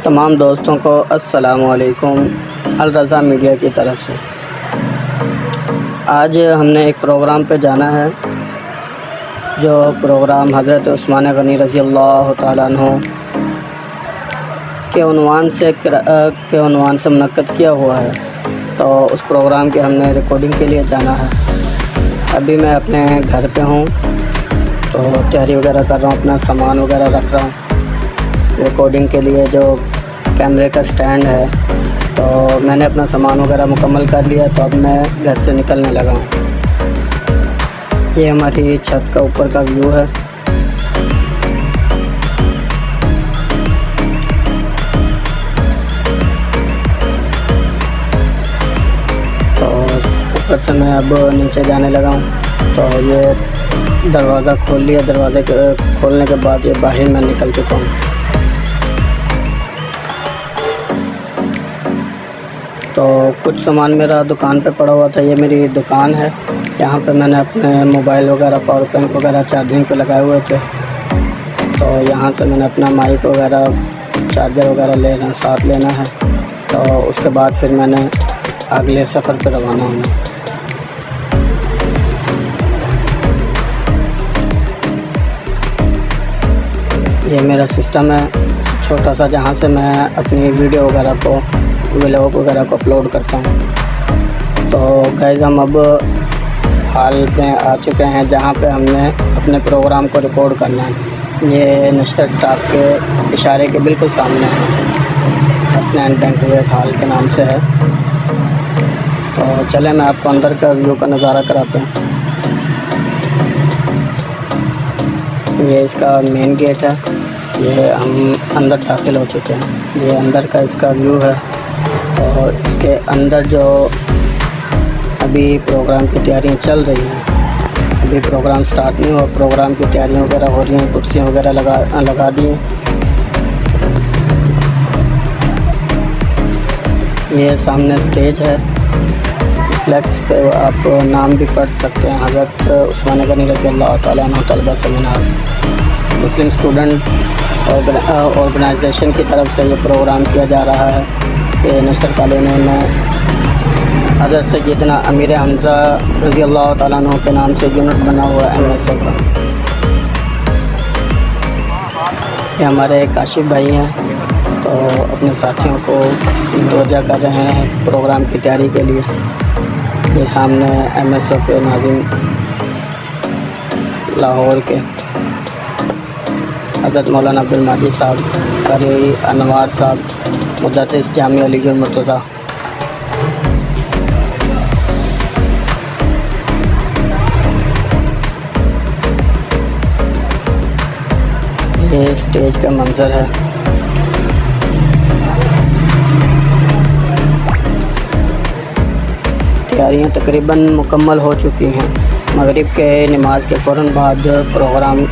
तमाम दोस्तों को अस्सलामु अलैकुम। अल रज़ा मीडिया की तरफ से आज हमने एक प्रोग्राम पे जाना है, जो प्रोग्राम हज़रत उस्मान गनी रज़ी अल्लाह तआला अन्हु के उन्वान से मुनक्कद किया हुआ है। तो उस प्रोग्राम की हमने रिकॉर्डिंग के लिए जाना है। अभी मैं अपने घर पे हूँ, तो तैयारी वगैरह कर रहा हूँ, अपना सामान वगैरह रख रहा हूँ। रिकॉर्डिंग के लिए जो कैमरे का स्टैंड है, तो मैंने अपना सामान वगैरह मुकम्मल कर लिया। तो अब मैं घर से निकलने लगा हूँ। ये हमारी छत का ऊपर का व्यू है। तो ऊपर से मैं अब नीचे जाने लगा हूँ। तो ये दरवाज़ा खोल लिया। दरवाज़े के खोलने के बाद ये बाहर मैं निकल चुका हूँ। तो कुछ सामान मेरा दुकान पे पड़ा हुआ था। ये मेरी दुकान है। यहाँ पे मैंने अपने मोबाइल वगैरह, पावर बैंक वगैरह चार्जिंग पे लगाए हुए थे। तो यहाँ से मैंने अपना माइक वगैरह, चार्जर वगैरह साथ लेना है। तो उसके बाद फिर मैंने अगले सफ़र पे रवाना होना। ये मेरा सिस्टम है छोटा सा, जहाँ से मैं अपनी वीडियो वगैरह को, व्लॉग वगैरह को अपलोड करता हूँ। तो गाइस, हम अब हाल में आ चुके हैं जहाँ पे हमने अपने प्रोग्राम को रिकॉर्ड करना है। ये नश्तर स्टाफ के इशारे के बिल्कुल सामने है। हसनैन बैंक्वेट हॉल के नाम से है। तो चले, मैं आपको अंदर का व्यू का नज़ारा कराता हूँ। ये इसका मेन गेट है। ये हम अंदर दाखिल हो चुके हैं। ये अंदर का इसका व्यू है। और इसके अंदर जो अभी प्रोग्राम की तैयारियां चल रही हैं, अभी प्रोग्राम स्टार्ट नहीं हुआ, प्रोग्राम की तैयारियां वगैरह हो रही हैं। कुर्सियां वगैरह लगा दी हैं। ये सामने स्टेज है। फ्लैक्स पे आप नाम भी पढ़ सकते हैं, हज़रत उस्मान गनी रज़ी अल्लाह तआला अन्हु तलबा सेमिनार मुस्लिम स्टूडेंट ऑर्गेनाइजेशन की तरफ से ये प्रोग्राम किया जा रहा है कि नश्तर कॉलोनी में हज़रत सैयदना अमीर हमज़ा रज़ी अल्लाह तआला अन्हु के नाम से यूनिट बना हुआ है MSO का। ये हमारे काशिफ भाई हैं, तो अपने साथियों को मुतवज्जा कर रहे हैं प्रोग्राम की तैयारी के लिए। ये सामने MSO के नाज़िम लाहौर के हज़रत मौलाना अब्दुल माजिद साहब, कारी अनवार साहब, मुदर्रिस जामिया अली मुर्तज़ा। ये स्टेज का मंजर है। तैयारियां तकरीबन मुकम्मल हो चुकी हैं। मगरिब के नमाज के फ़ौरन बाद प्रोग्राम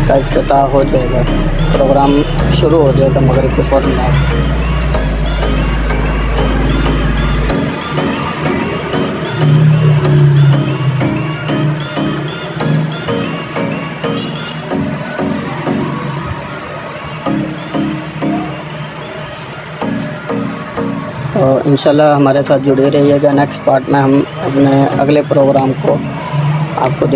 का इफ्तिताह हो जाएगा। प्रोग्राम शुरू हो जाएगा मगरिब के फ़ौरन बाद। तो इंशाल्लाह हमारे साथ जुड़े रहिएगा। नेक्स्ट पार्ट में हम अपने अगले प्रोग्राम को आपको